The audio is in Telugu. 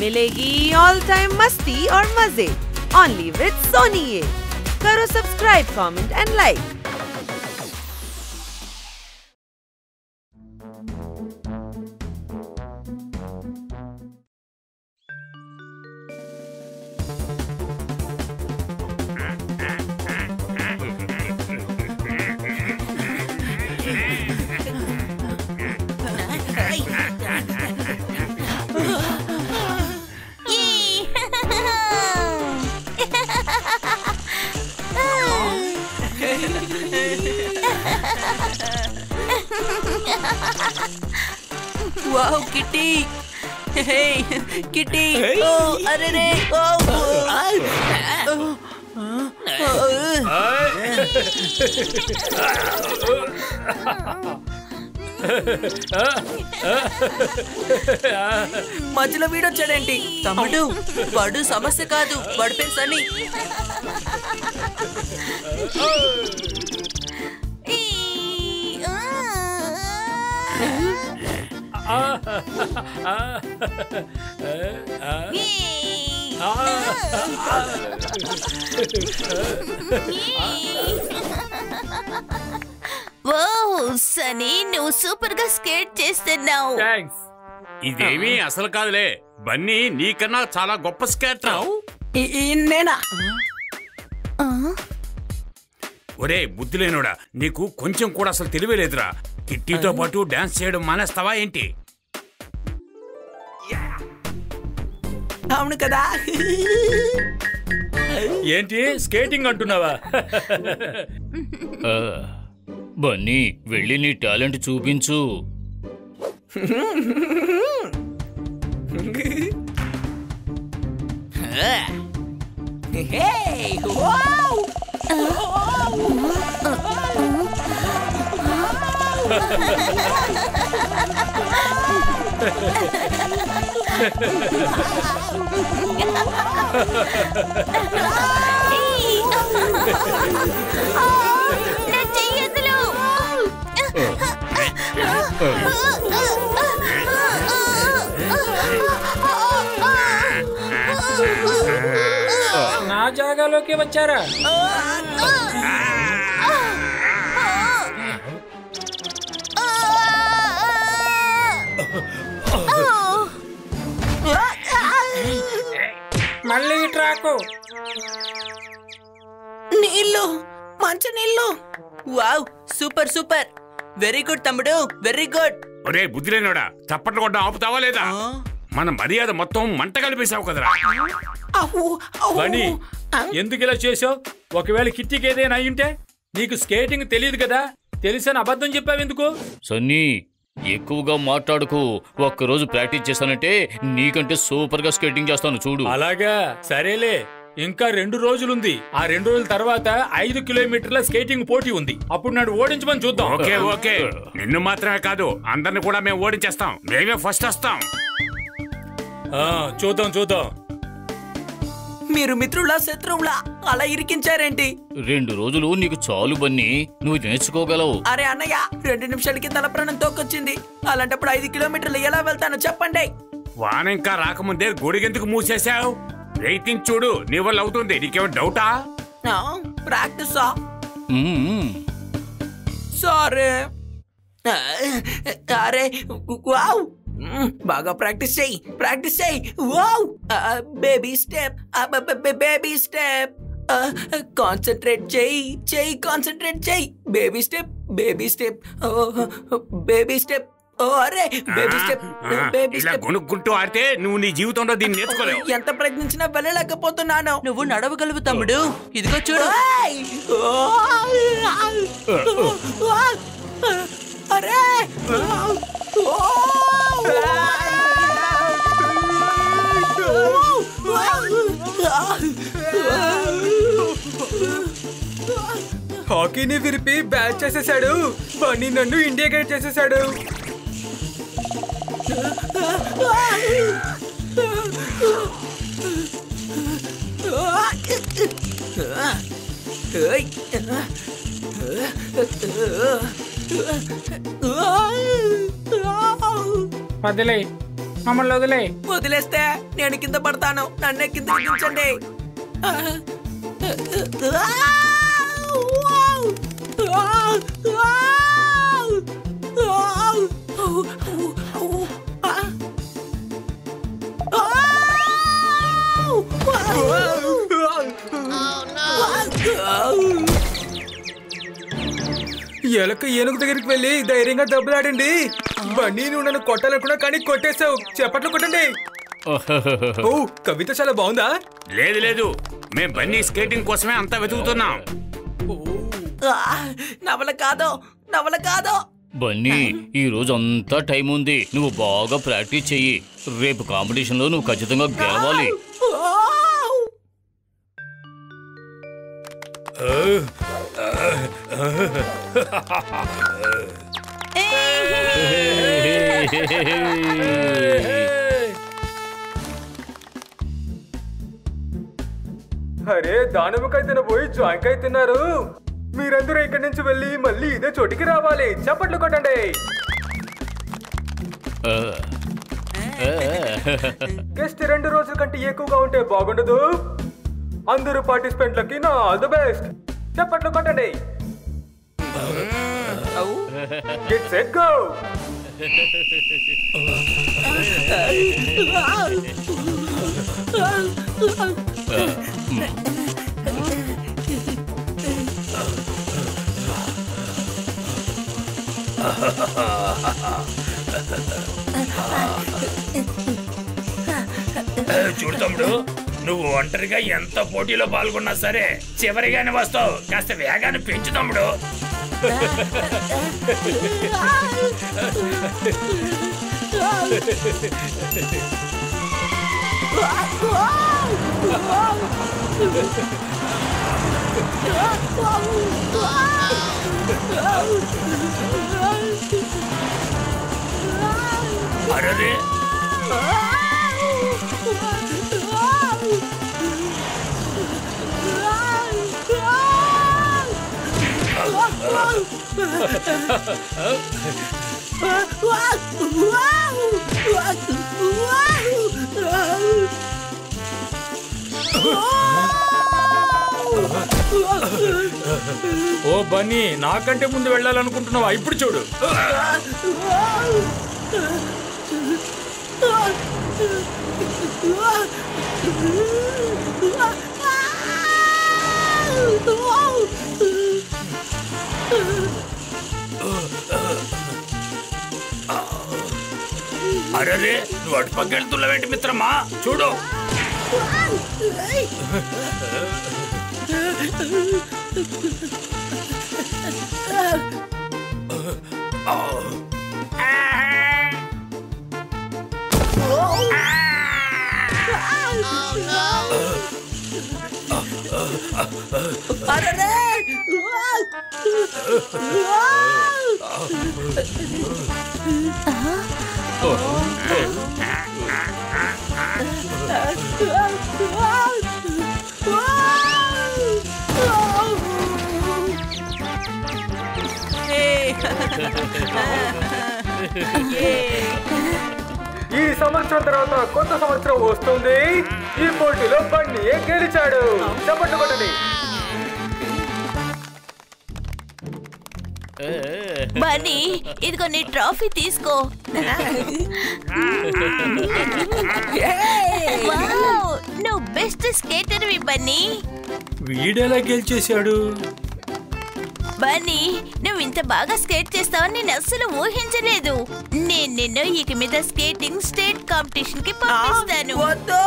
मिलेगी ऑल टाइम मस्ती और मजे ओनली विद सोनी ये। करो subscribe, comment and like. Wow Kitty, hey Kitty, ओ अरे रे, ओ మధ్యలో వీడొచ్చాడేంటి? తమ్ముడు వాడు సమస్య కాదు, వాడి పేరు సన్నీ. సనీ, నువ్వు సూపర్ గా స్కేట్ చేస్తున్నావు. ఇదేమీ అసలు కాదులే బన్నీ, నీకన్నా చాలా గొప్ప స్కేటర్. నేనా? ఒరే బుద్ధి లేనోడా, నీకు కొంచెం కూడా అసలు తెలియలేదురా. కిట్టీతో పాటు డాన్స్ చేయడం మానేస్తావా ఏంటి? అవును కదా. ఏంటి స్కేటింగ్ అంటున్నావా? బన్నీ, వెళ్ళి నీ టాలెంట్ చూపించు. నా జాగాలోకి వచ్చారా? మళ్ళీ ట్రాకు. నీళ్ళు, మంచి నీళ్ళు. Wow, super super, very good తమ్ముడు, వెరీ గుడ్. ఒరే బుద్ధి లేనోడా, చప్పట్లు కొట్టడం ఆపుతావా లేదా? మన మర్యాద మొత్తం మంట కలిపేసావు కదరా. బన్నీ, ఎందుకు ఇలా చేసావు? ఒకవేళ కిట్టికి ఏదైనా అయ్యుంటే? నీకు స్కేటింగ్ తెలియదు కదా, తెలిసని అబద్ధం చెప్పావెందుకు? సన్నీ, ఎక్కువగా మాట్లాడుకు. ఒక్కరోజు ప్రాక్టీస్ చేస్తానంటే నీకంటే సూపర్ గా స్కేటింగ్ చేస్తాను చూడు. అలాగా, సరేలే. ఇంకా 2 రోజులుంది. ఆ 2 రోజుల తర్వాత 5 కిలోమీటర్ల స్కేటింగ్ పోటీ ఉంది. అప్పుడు నాడు ఓడించమని చూద్దాం. ఓకే ఓకే, నిన్ను మాత్రమే కాదు అందరిని కూడా మేము ఓడించేస్తాం. మేమే ఫస్ట్ వస్తాం. చూద్దాం చూద్దాం. మీరు మిత్రులా శత్రువులా అలా ఇరికించారేంటి? 2 రోజులు నీకు చాలు బన్నీ, నువ్వు నేర్చుకోగలవు. అరే అన్నయ్య, 2 నిమిషాలకి తల ప్రాణం తోకొచ్చింది. అలాంటప్పుడు 5 కిలోమీటర్లు ఎలా వెళ్తానో చెప్పండి. వాన ఇంకా రాకముందే గొడిగెందుకు మూసేశావు? రేటింగ్ చూడు, నీ వల్ల అవుతుంది. నీకేమో డౌటా? ప్రాక్టీసా? సరే. అరే వావ్, బాగా ప్రాక్టీస్ చెయ్యి, ప్రాక్టీస్ చెయ్యి. Wow, baby step, baby step. Concentrate చెయ్యి, చెయ్యి కాన్సంట్రేట్ చెయ్యి. Baby step, baby step, baby step. అరే బేబీ స్టెప్, బేబీ స్టెప్. గుణుక్కుంటూ ఆడితే నువ్వు నీ జీవితంలో దీన్ని నేర్చుకోలేవు. ఎంత ప్రయత్నించినా వెళ్ళలేకపోతున్నాను. నువ్వు నడవగలవు తమ్ముడు, ఇదిగో చూడు. అరే హాకీని విరిపి బ్యాచ్ చేసేసాడు. బన్నీ నన్ను ఇండియా గేట్ చేసేసాడు. వదిలే మమ్మల్ని వదిలే. వదిలేస్తే నేను కింద పడతాను. నన్నే కిందకి దించండి. ఎలక ఏనుగు దగ్గరికి వెళ్ళి ధైర్యంగా దెబ్బలాడండి. బన్నీ నువ్వు నన్ను కొట్టాలనుకున్నా కానీ కొట్టేశావు. చెప్పట్లు కొట్టండి. ఓ కవిత చాలా బాగుందా? లేదు లేదు, మేం బన్నీ స్కేటింగ్ కోసమే అంతా వెతుకుతున్నాం. నవల కాదు. బన్నీ ఈ రోజు అంతా టైం ఉంది. నువ్వు బాగా ప్రాక్టీస్ చెయ్యి. రేపు కాంపిటీషన్ లో నువ్వు ఖచ్చితంగా గెలవాలి. అరే దానిమ్మకాయ తినబోయి జాంకాయ తిన్నారు. మీరందరూ ఇక్కడి నుంచి వెళ్ళి మళ్ళీ ఇదే చోటికి రావాలి. చప్పట్లు కొట్టండి. గెస్ట్ 2 రోజుల కంటే ఎక్కువగా ఉంటే బాగుండదు. అందరూ పార్టిసిపెంట్లకి నా ఆల్ ది బెస్ట్. చప్పట్లు కొట్టండి. Get set go. చూడు తమ్ముడు, నువ్వు ఒంటరిగా ఎంత పోటీలో పాల్గొన్నా సరే చివరిగానే వస్తావు. కాస్త వేగాన్ని పెంచు తమ్ముడు. అరే ఓ బన్నీ, నాకంటే ముందు వెళ్ళాలనుకుంటున్నావా? ఇప్పుడు చూడు. అరే నువ్వు అటుపక్క వెళ్తున్నావేంటి మిత్రమా? చూడు. ఈ సంవత్సరం తర్వాత కొత్త సంవత్సరం వస్తుంది. ఈ పోటీలో బన్నీ గెలిచాడు. చప్పట్లు కొట్టండి. బన్నీ, ఇదిగో నీ ట్రోఫీ తీసుకో. వావ్, నువ్వు బెస్ట్ స్కేటర్వి బన్నీ. వీడెలా గెలిచేశాడు? బన్నీ, నువ్వు ఇంత బాగా స్కేట్ చేస్తావని నేను అస్సలు ఊహించలేదు. నేను నిన్ను ఇక మీద స్కేటింగ్ స్టేట్ కాంపిటీషన్ కి పంపిస్తాను. వద్దు.